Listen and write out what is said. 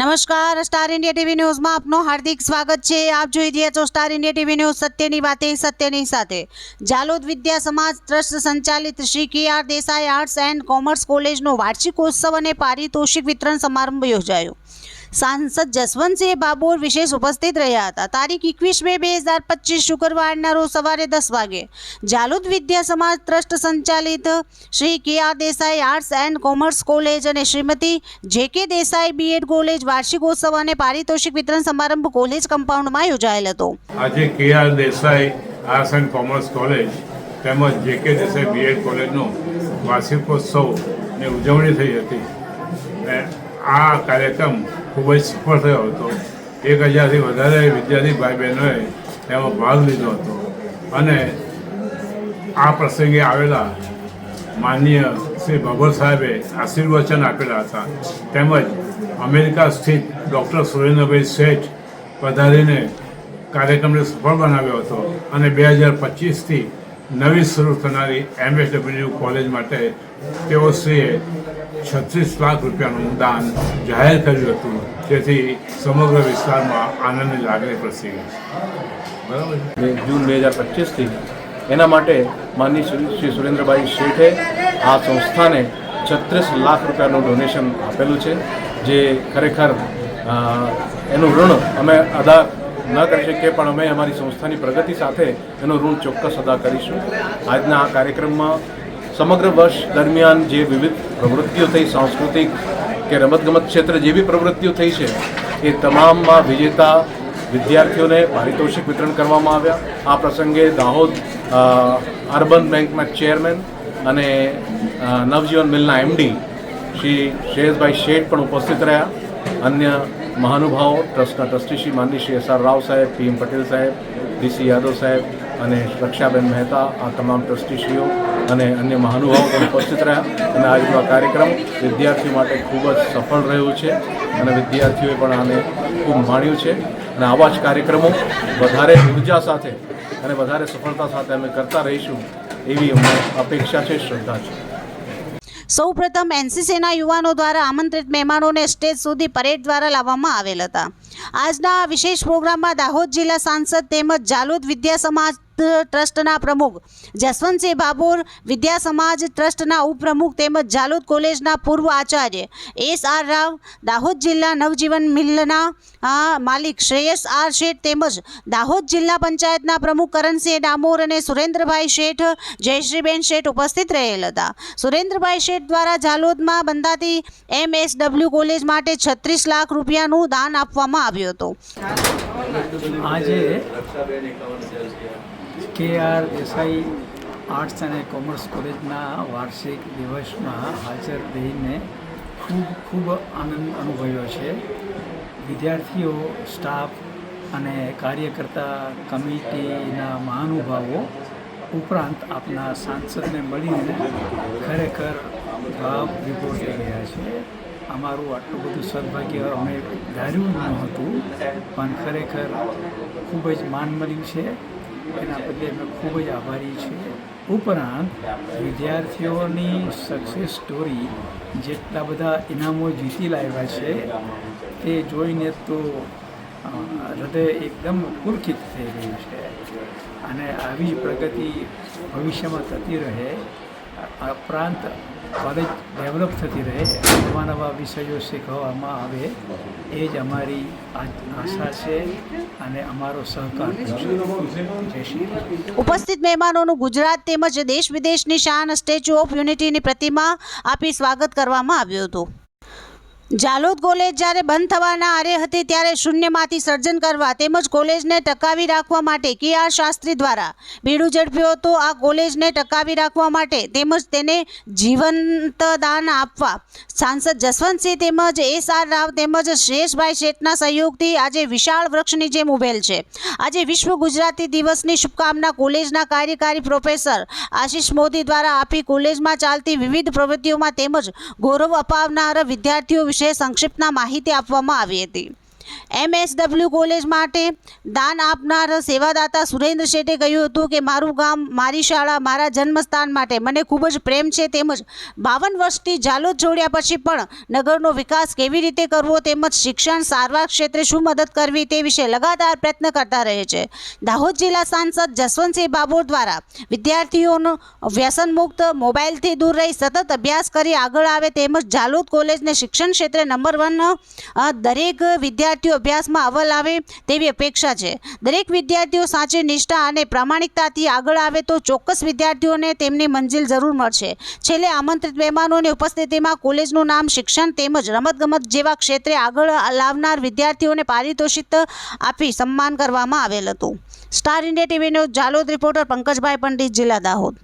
નમસ્કાર, star India TV ન્યૂઝમાં આપનું હાર્દિક સ્વાગત છે। આપ જોઈ રહ્યા છો સ્ટાર ઇન્ડિયા ટીવી ન્યૂઝ, સત્યની વાતે સત્યની સાથે। જાલોદ વિદ્યા સમાજ ટ્રસ્ટ સંચાલિત Shri K R. Desai arts and commerce કોલેજનો વાર્ષિકોત્સવ અને પારિતોષિક વિતરણ સમારંભ યોજાયો। સાંસદ જસવંતસિંહ ભાભોર વિશેષ ઉપસ્થિત રહ્યા હતા। તારીખ 21 મે 2025 શુક્રવારના રોજ સવારે 10 વાગે જાલોદ વિદ્યા સમાજ ટ્રસ્ટ સંચાલિત Shri K R. Desai arts and commerce college અને Shrimati J K. Desai B Ed college વાર્ષિકોત્સવ અને પારિતોષિક વિતરણ સમારંભ કોલેજ કમ્પાઉન્ડમાં યોજાયેલ હતો। આજે K R. Desai arts and commerce college તેમજ જે.કે. દેસાઈ બીએડ કોલેજનો વાર્ષિકોત્સવની ઉજવણી થઈ હતી। આ કાર્યક્રમ ખૂબ જ સફળ થયો હતો। 1000થી વધારે વિદ્યાર્થી ભાઈ બહેનોએ તેમાં ભાગ લીધો હતો અને આ પ્રસંગે આવેલા માનનીય શ્રી ભાભોર સાહેબે આશીર્વચન આપેલા હતા। તેમજ અમેરિકા સ્થિત ડૉક્ટર સુરેન્દ્રભાઈ શેઠ પધારીને કાર્યક્રમને સફળ બનાવ્યો હતો અને 2025થી નવી શરૂ થનારી MSW કોલેજ માટે તેઓશ્રીએ 36 લાખ રૂપિયાનું દાન જાહેર કર્યું હતું, જેથી સમગ્ર વિસ્તારમાં આનંદની લાગણી પ્રસરી ગઈ। બરાબર, જૂન 2025થી એના માટે માનની શ્રી સુરેન્દ્રભાઈ શેઠે આ સંસ્થાને 36 લાખ રૂપિયાનું ડોનેશન આપેલું છે, જે ખરેખર એનું ઋણ અમે અદા ન કરી શકીએ, પણ અમે અમારી સંસ્થાની પ્રગતિ સાથે એનું ઋણ ચોક્કસ અદા કરીશું। આજના આ કાર્યક્રમમાં સમગ્ર વર્ષ દરમિયાન જે વિવિધ પ્રવૃત્તિઓ થઈ, સાંસ્કૃતિક કે રમતગમત ક્ષેત્રે જે બી પ્રવૃત્તિઓ થઈ છે એ તમામમાં વિજેતા વિદ્યાર્થીઓને પારિતોષિક વિતરણ કરવામાં આવ્યા। આ પ્રસંગે દાહોદ અર્બન બેંકના ચેરમેન અને નવજીવન મિલના MD શ્રી શ્રેયસભાઈ શેઠ પણ ઉપસ્થિત રહ્યા। અન્ય મહાનુભાવો ટ્રસ્ટના ટ્રસ્ટી શ્રી માનની શ્રી SR રાવ સાહેબ, PM પટેલ સાહેબ, DC યાદવ સાહેબ અને રક્ષાબેન મહેતા, આ તમામ ટ્રસ્ટીશ્રીઓ અને અન્ય મહાનુભાવો પણ ઉપસ્થિત રહ્યા અને આજનો આ કાર્યક્રમ વિદ્યાર્થીઓ માટે ખૂબ જ સફળ રહ્યો છે અને વિદ્યાર્થીઓએ પણ આને ખૂબ માણ્યું છે અને આવા જ કાર્યક્રમો વધારે ઉર્જા સાથે અને વધારે સફળતા સાથે અમે કરતા રહીશું એવી અમને અપેક્ષા છે, શ્રદ્ધા છે। સૌપ્રથમ NCCના યુવાનો દ્વારા આમંત્રિત મહેમાનોને સ્ટેજ સુધી પરેડ દ્વારા લાવવામાં આવેલ હતા। આજના આ વિશેષ પ્રોગ્રામમાં દાહોદ જિલ્લા સાંસદ તેમજ જાલોદ વિદ્યા સમાજ ટ્રસ્ટના પ્રમુખ જસવંતસિંહ ભાભોર, વિદ્યા સમાજ ટ્રસ્ટના ઉપપ્રમુખ તેમજ જાલોદ કોલેજના પૂર્વ આચાર્ય SR રાવ, દાહોદ જિલ્લા નવજીવન મિલના માલિક શ્રેયસ R શેઠ તેમજ દાહોદ જિલ્લા પંચાયતના પ્રમુખ કરણસિંહ ડામોર અને સુરેન્દ્રભાઈ શેઠ, જયશ્રીબેન શેઠ ઉપસ્થિત રહેલ હતા। સુરેન્દ્રભાઈ શેઠ દ્વારા જાલોદમાં બંધાતી MSW કોલેજ માટે 36 લાખ રૂપિયાનું દાન આપવામાં આવ્યું હતું। આજે કે.આર. દેસાઈ આર્ટ્સ અને કોમર્સ કોલેજના વાર્ષિક દિવસમાં હાજર રહીને ખૂબ આનંદ અનુભવ્યો છે। વિદ્યાર્થીઓ, સ્ટાફ અને કાર્યકર્તા કમિટીના મહાનુભાવો ઉપરાંત આપના સાંસદને મળીને ખરેખર ભાવ વિભોર થઈ ગયા છે। અમારું આટલું બધું સદભાગ્ય અમે ધાર્યું નહોતું, પણ ખરેખર ખૂબ જ માન મળ્યું છે, એના બદલે અમે ખૂબ જ આભારી છીએ। ઉપરાંત વિદ્યાર્થીઓની સક્સેસ સ્ટોરી જેટલા બધા ઇનામો જીતી લાવ્યા છે તે જોઈને તો હૃદય એકદમ પુલકિત થઈ રહ્યું છે અને આવી જ પ્રગતિ ભવિષ્યમાં થતી રહે, ઉપરાંત કોલેજ ડેવલપ થતી રહે, નવા નવા વિષયો શીખવવામાં આવે, એ જ અમારી આશા છે અને અમારો સહકાર છે। ઉપસ્થિત મહેમાનોનું ગુજરાત તેમજ દેશ વિદેશની શાન સ્ટેચ્યુ ઓફ યુનિટીની પ્રતિમા આપી સ્વાગત કરવામાં આવ્યું હતું। જાલોદ કોલેજ જ્યારે બંધ થવાના આરે હતી ત્યારે શૂન્યમાંથી સર્જન કરવા તેમજ કોલેજને ટકાવી રાખવા માટે કે.આર. શાસ્ત્રી દ્વારા બીડું ઝડપ્યું હતું। આ કોલેજને ટકાવી રાખવા માટે તેમજ તેને જીવંત દાન આપવા સાંસદ જસવંતસિંહ તેમજ SR રાવ તેમજ શ્રેયસભાઈ શેઠના સહયોગથી આજે વિશાળ વૃક્ષની જેમ ઉભેલ છે। આજે વિશ્વ ગુજરાતી દિવસની શુભકામના કોલેજના કાર્યકારી પ્રોફેસર આશિષ મોદી દ્વારા આપી કોલેજમાં ચાલતી વિવિધ પ્રવૃત્તિઓમાં તેમજ ગૌરવ અપાવનાર વિદ્યાર્થીઓ વિશે સંક્ષિપ્તમાં માહિતી આપવામાં આવી હતી। MSW કોલેજ માટે દાન આપનાર સેવાદાતા સુરેન્દ્ર શેઠે કહ્યું હતું કે મારું ગામ, મારી શાળા, મારા જન્મસ્થાન માટે મને ખૂબ જ પ્રેમ છે. તેમજ 52 વર્ષથી ઝાલોદ છોડ્યા પછી પણ નગરનો વિકાસ કેવી રીતે કરવો તેમજ શિક્ષણ, સારવાર ક્ષેત્રે શું મદદ કરવી તે વિશે લગાતાર પ્રયત્ન કરતા રહે છે. દાહોદ જિલ્લા સાંસદ જસવંતસિંહ ભાભોર દ્વારા વિદ્યાર્થીઓનો વ્યસન મુક્ત, મોબાઈલથી દૂર રહી સતત અભ્યાસ કરી આગળ આવે તેમજ ઝાલોદ કોલેજને શિક્ષણ ક્ષેત્રે નંબર 1 દરેક વિદ્યાર્થીઓ અભ્યાસમાં અવ્વલ આવે તેવી અપેક્ષા છે. દરેક વિદ્યાર્થીઓ સાચી નિષ્ઠા અને પ્રામાણિકતાથી આગળ આવે તો ચોક્કસ વિદ્યાર્થીઓને તેમની મંજિલ જરૂર મળશે. છેલ્લે આમંત્રિત મહેમાનોની ઉપસ્થિતિમાં કોલેજનું નામ, શિક્ષણ તેમજ રમતગમત જેવા ક્ષેત્રે આગળ લાવનાર વિદ્યાર્થીઓને પારિતોષિક આપી સન્માન કરવામાં આવેલ હતું. Star India TV news Jhalod reporter Pankajbhai Pandit, જિલ્લા દાહોદ.